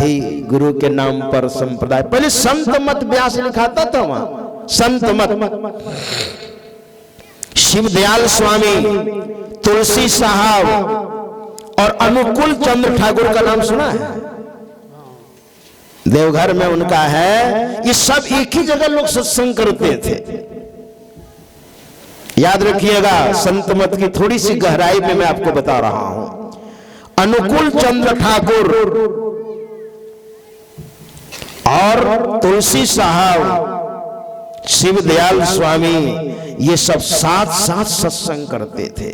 ही गुरु के नाम पर संप्रदाय। पहले संत मत व्यास लिखाता था वहां, संत मत। शिवदयाल स्वामी, तुलसी साहब और अनुकूल चंद्र ठाकुर का नाम सुना है? देवघर में उनका है। ये सब एक ही जगह लोग सत्संग करते थे। याद रखिएगा, संत मत की थोड़ी सी गहराई में मैं आपको बता रहा हूं। अनुकूल चंद्र ठाकुर और तुलसी साहब, शिवदयाल स्वामी, ये सब साथ साथ सत्संग करते थे।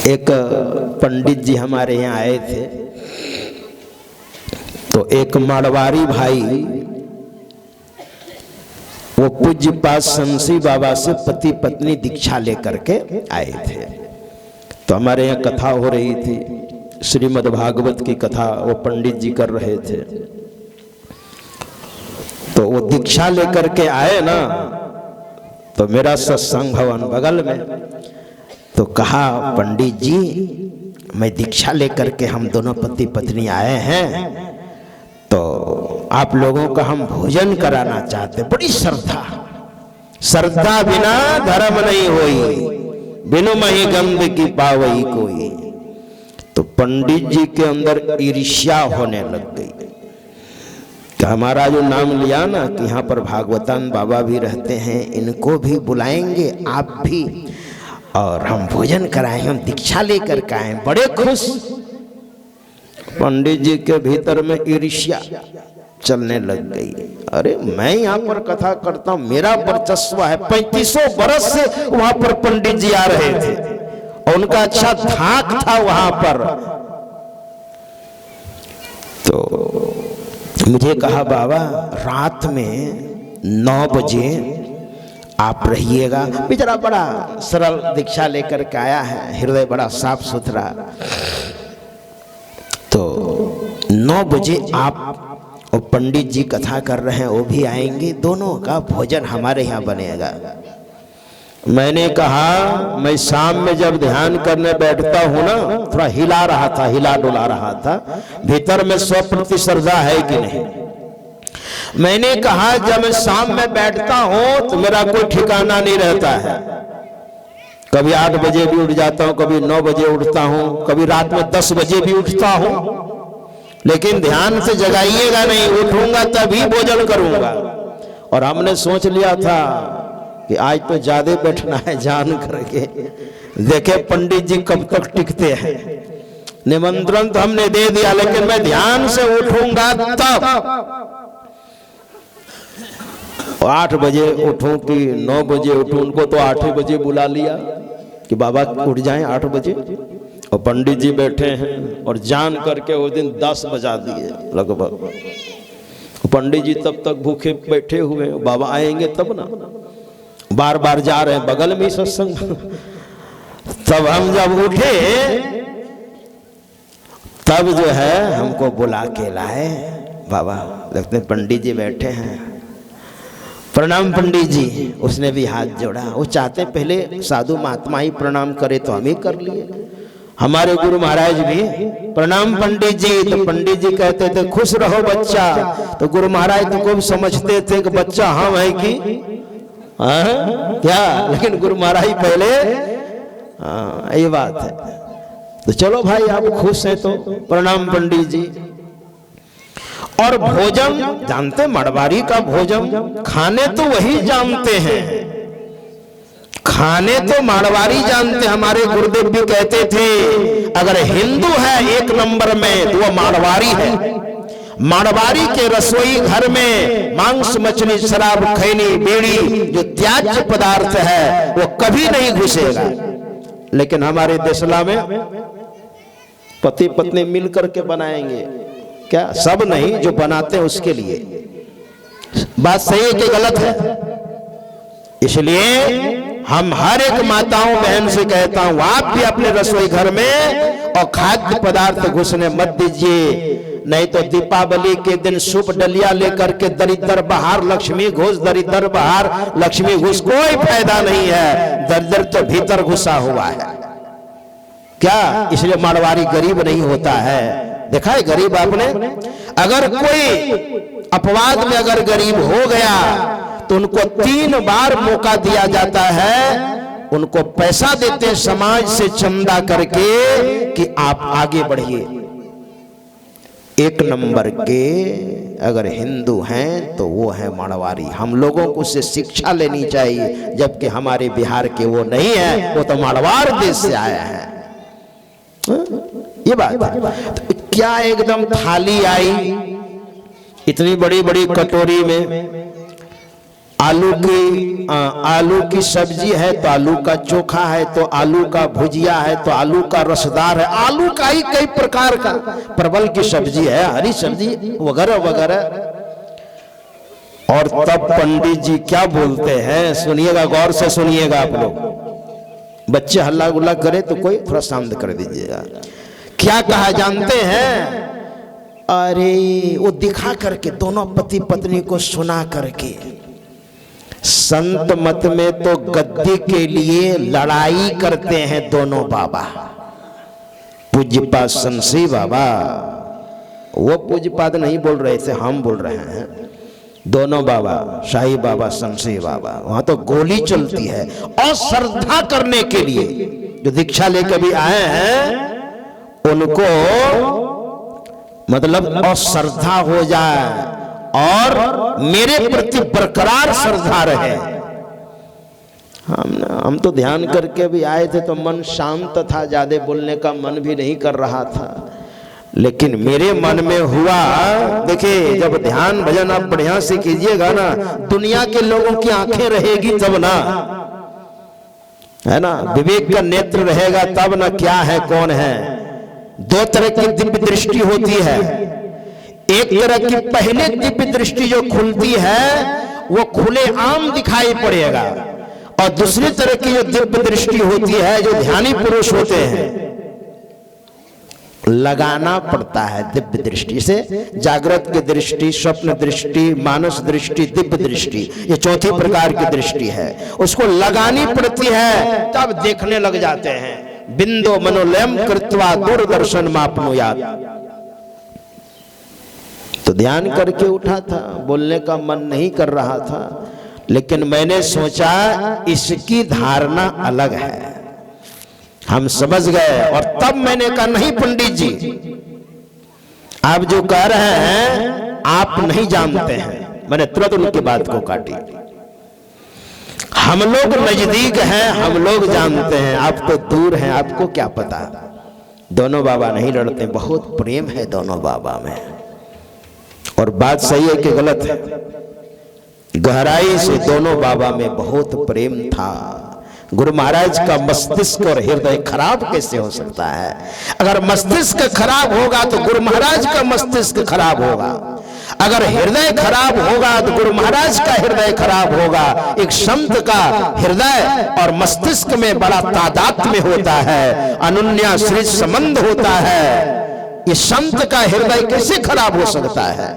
एक पंडित जी हमारे यहाँ आए थे, तो एक मारवाड़ी भाई वो पूज्य पास शमशी बाबा से पति पत्नी दीक्षा लेकर के आए थे। तो हमारे यहाँ कथा हो रही थी, श्रीमद् भागवत की कथा वो पंडित जी कर रहे थे। तो वो दीक्षा लेकर के आए ना, तो मेरा सत्संग भवन बगल में। तो कहा, पंडित जी मैं दीक्षा लेकर के हम दोनों पति पत्नी आए हैं, तो आप लोगों का हम भोजन कराना चाहते। बड़ी श्रद्धा, श्रद्धा बिना धर्म नहीं होई, बिनु मही गंध की पावई कोई। तो पंडित जी के अंदर ईर्ष्या होने लग गई कि हमारा जो नाम लिया ना कि यहाँ पर भागवतान बाबा भी रहते हैं, इनको भी बुलाएंगे आप भी, और हम भोजन कराएं, हम दीक्षा लेकर के आए। बड़े खुश। पंडित जी के भीतर में ईर्ष्या चलने लग गई। अरे मैं यहाँ पर कथा करता हूँ, मेरा वर्चस्व है। 3500 बरस से वहां पर पंडित जी आ रहे थे और उनका अच्छा धाक था वहां पर। तो मुझे कहा, बाबा रात में 9 बजे आप रहिएगा। बेचारा बड़ा सरल दीक्षा लेकर के आया है, हृदय बड़ा साफ सुथरा। तो 9 बजे आप, और पंडित जी कथा कर रहे हैं, वो भी आएंगे, दोनों का भोजन हमारे यहाँ बनेगा। मैंने कहा, मैं शाम में जब ध्यान करने बैठता हूँ ना, थोड़ा हिला रहा था, हिला डुला रहा था, भीतर में 100% श्रद्धा है कि नहीं। मैंने कहा, जब मैं शाम में बैठता हूँ तो मेरा कोई ठिकाना नहीं रहता है। कभी 8 बजे भी उठ जाता हूँ, कभी 9 बजे उठता हूँ, कभी रात में 10 बजे भी उठता हूँ। लेकिन ध्यान से जगाइएगा नहीं, उठूंगा तभी भोजन करूंगा। और हमने सोच लिया था कि आज तो ज्यादा बैठना है, जान करके देखे पंडित जी कब तक टिकते हैं। निमंत्रण तो हमने दे दिया, लेकिन मैं ध्यान से उठूंगा तब। 8 बजे उठूं कि 9 बजे उठूं, उनको तो 8 बजे बुला लिया कि बाबा उठ जाएं 8 बजे। और पंडित जी बैठे हैं और जान करके उस दिन 10 बजा दिए लगभग। पंडित जी तब तक भूखे बैठे हुए, बाबा आएंगे तब ना, बार बार जा रहे हैं, बगल में सत्संग। तब हम जब उठे तब जो है हमको बुला के लाए। बाबा लगते पंडित जी बैठे हैं, प्रणाम पंडित जी। उसने भी हाथ जोड़ा। वो चाहते पहले साधु महात्मा ही प्रणाम करे, तो हम ही कर लिए। हमारे गुरु महाराज भी प्रणाम पंडित जी। तो पंडित जी कहते थे, खुश रहो बच्चा। तो गुरु महाराज तो को समझते थे कि बच्चा हम है कि क्या, लेकिन गुरु महाराज पहले ये बात है। तो चलो भाई आप खुश हैं तो प्रणाम पंडित जी। और भोजन जानते, मड़वारी का भोजन खाने तो वही जानते हैं, खाने तो मारवाड़ी जानते। हमारे गुरुदेव भी कहते थे, अगर हिंदू है 1 नंबर में तो वो मारवाड़ी है। मारवाड़ी के रसोई घर में मांस, मछली, शराब, खैनी, बीड़ी जो त्याज्य पदार्थ है वो कभी नहीं घुसेगा। लेकिन हमारे देशला में पति पत्नी मिलकर के बनाएंगे, क्या सब नहीं, जो बनाते हैं उसके लिए। बात सही है कि गलत है? इसलिए हम हर एक माताओं बहन से कहता हूं, आप भी अपने रसोई घर में और खाद्य पदार्थ घुसने मत दीजिए। नहीं तो दीपावली के दिन शुभ डलिया लेकर के दरिद्र बाहर, लक्ष्मी घुस, दरिद्र बाहर, लक्ष्मी घुस, कोई फायदा नहीं है। दरिद्र तो भीतर घुसा हुआ है। क्या? इसलिए मारवाड़ी गरीब नहीं होता है। देखा है गरीब आपने? अगर कोई अपवाद में अगर गरीब हो गया तो उनको 3 बार मौका दिया जाता है, उनको पैसा देते समाज से चंदा करके कि आप आगे बढ़िए। 1 नंबर के अगर हिंदू हैं तो वो है मारवाड़ी। हम लोगों को उससे शिक्षा लेनी चाहिए, जबकि हमारे बिहार के वो नहीं है, वो तो मारवाड़ देश से आया है। ये बात है। तो क्या एकदम थाली आई इतनी बड़ी बड़ी कटोरी में, आलू की सब्जी है तो आलू का चोखा है, तो आलू का भुजिया है, तो आलू का रसदार है, आलू का ही कई प्रकार का, परवल की सब्जी है, हरी सब्जी वगैरह वगैरह। और तब पंडित जी क्या बोलते हैं, सुनिएगा, गौर से सुनिएगा आप लोग। बच्चे हल्ला गुल्ला करे तो कोई थोड़ा शांत कर दीजिएगा। क्या कहा जानते हैं? अरे वो दिखा करके, दोनों पति पत्नी को सुना करके, संत मत में तो गद्दी के लिए लड़ाई करते हैं दोनों बाबा। पूज्यपाद संसी बाबा, वो पूज्यपाद नहीं बोल रहे थे, हम बोल रहे हैं। दोनों बाबा, शाही बाबा, संसी बाबा, वहां तो गोली चलती है। और श्रद्धा करने के लिए जो दीक्षा लेकर भी आए हैं उनको मतलब अश्रद्धा हो जाए और मेरे प्रति बरकरार श्रद्धा रहे। हम तो ध्यान करके भी आए थे तो मन शांत था, ज्यादा बोलने का मन भी नहीं कर रहा था, लेकिन मेरे मन में हुआ। देखिए, जब ध्यान भजन आप बढ़िया से कीजिएगा ना, दुनिया के लोगों की आंखें रहेगी तब ना, है ना, विवेक का नेत्र रहेगा तब ना क्या है कौन है। 2 तरह की दिव्य दृष्टि होती है। एक तरह की पहले दिव्य दृष्टि जो खुलती है वो खुले आम दिखाई पड़ेगा, और दूसरी तरह की जो दिव्य दृष्टि होती है, जो ध्यानी पुरुष होते हैं, लगाना पड़ता है दिव्य दृष्टि से। जागृत की दृष्टि, स्वप्न दृष्टि, मानस दृष्टि, दिव्य दृष्टि, ये 4थी प्रकार की दृष्टि है। उसको लगानी पड़ती है, तब देखने लग जाते हैं। बिंदु मनोलयम कृत्वा दूरदर्शन मापनुयात। तो ध्यान करके उठा था, बोलने का मन नहीं कर रहा था, लेकिन मैंने सोचा इसकी धारणा अलग है, हम समझ गए। और तब मैंने कहा नहीं पंडित जी, आप जो कह रहे हैं आप नहीं जानते हैं। मैंने तुरंत उनकी बात को काटी। हम लोग नजदीक हैं, हम लोग जानते हैं, आप तो दूर हैं, आपको क्या पता। दोनों बाबा नहीं लड़ते, बहुत प्रेम है दोनों बाबा में। और बात सही है कि गलत है? गहराई से दोनों बाबा में बहुत प्रेम था। गुरु महाराज का मस्तिष्क और हृदय खराब कैसे हो सकता है? अगर मस्तिष्क खराब होगा तो गुरु महाराज का मस्तिष्क खराब होगा, अगर हृदय खराब होगा तो गुरु महाराज का हृदय खराब होगा। एक संत का हृदय और मस्तिष्क में बड़ा तादात्म्य होता है, अनुन्याश्रित संबंध होता है। ये संत का हृदय कैसे खराब हो सकता है?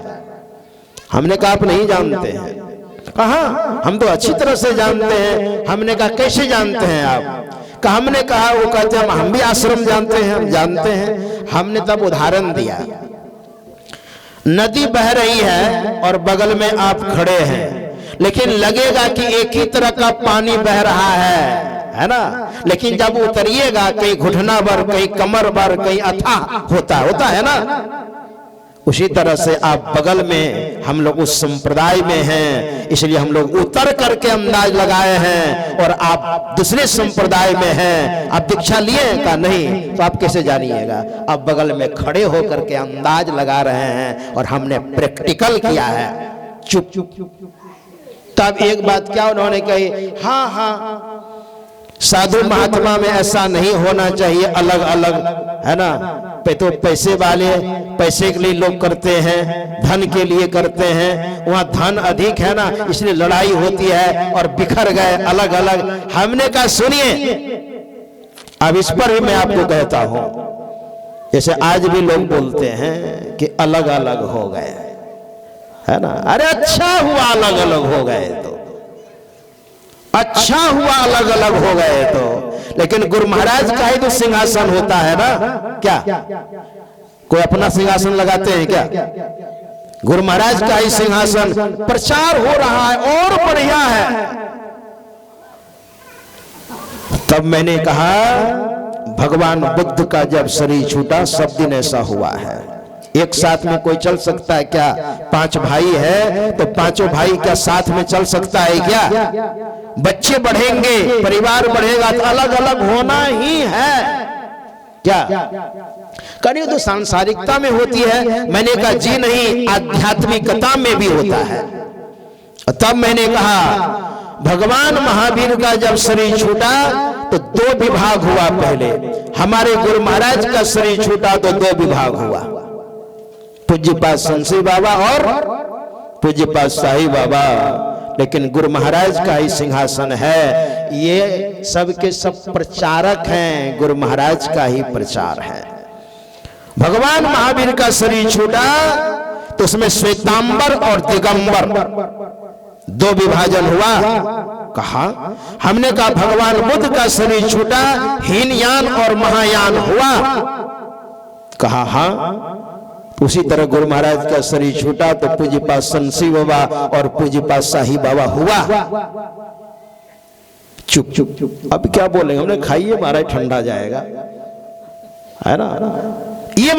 हमने कहा आप नहीं जानते हैं। कहा हम तो अच्छी तरह से जानते हैं। हमने कहा कैसे जानते हैं आप? हमने कहा, वो कहते हैं हम भी आश्रम जानते हैं, हम जानते हैं। हमने तब उदाहरण दिया, नदी बह रही है और बगल में आप खड़े हैं, लेकिन लगेगा कि एक ही तरह का पानी बह रहा है ना, लेकिन जब उतरिएगा कहीं घुटना भर, कहीं कमर भर, कहीं अथाह होता है ना। उसी तरह से आप बगल में, हम लोग उस संप्रदाय में हैं, इसलिए हम लोग उतर करके अंदाज लगाए हैं, और आप दूसरे संप्रदाय में हैं। आप दीक्षा लिए का नहीं, तो आप कैसे जानिएगा? आप बगल में खड़े होकर के अंदाज लगा रहे हैं, और हमने प्रैक्टिकल किया है। चुप। तब एक बात क्या उन्होंने कही, हाँ हाँ साधु महात्मा में ऐसा नहीं होना चाहिए, अलग अलग, है ना। तो पैसे वाले पैसे के लिए लोग करते हैं, धन के लिए करते हैं, वहां धन अधिक है ना, इसलिए लड़ाई होती है और बिखर गए अलग अलग। हमने कहा सुनिए, अब इस पर भी मैं आपको कहता हूं, जैसे आज भी लोग बोलते हैं कि अलग अलग हो गए, है ना। अरे अच्छा हुआ अलग अलग हो गए, तो अच्छा हुआ अलग अलग हो गए तो, लेकिन गुरु महाराज का ही तो सिंहासन होता है ना। क्या कोई अपना सिंहासन लगाते हैं क्या? गुरु महाराज का ही सिंहासन, प्रचार हो रहा है और बढ़िया है। तब मैंने कहा भगवान बुद्ध का जब शरीर छूटा सब दिन ऐसा हुआ है। एक साथ में कोई चल सकता है क्या? 5 भाई है तो पांचों भाई क्या साथ में चल सकता है क्या? बच्चे बढ़ेंगे, परिवार बढ़ेगा तो अलग अलग होना ही है क्या? करिए तो सांसारिकता में होती है। मैंने कहा जी नहीं, आध्यात्मिकता में भी होता है। तब मैंने कहा भगवान महावीर का जब शरीर छूटा तो 2 विभाग हुआ। पहले हमारे गुरु महाराज का शरीर छूटा तो 2 विभाग हुआ, पूज्यपाद संसी बाबा और पूज्यपाद शाही बाबा। लेकिन गुरु महाराज का ही सिंहासन है। ये सब के सब प्रचारक हैं, गुरु महाराज का ही प्रचार है। भगवान महावीर का शरीर छूटा तो उसमें श्वेतांबर और दिगंबर 2 विभाजन हुआ। कहा हमने कहा भगवान बुद्ध का शरीर छूटा, हीनयान और महायान हुआ। कहा हाँ। उसी तरह गुरु महाराज का शरीर छूटा तो पूज्यपाद संसी बाबा और पूज्यपाद शाही बाबा हुआ। चुप चुप चुप, अब क्या बोलेंगे? हमने खाइए महाराज, ठंडा जाएगा, है ना।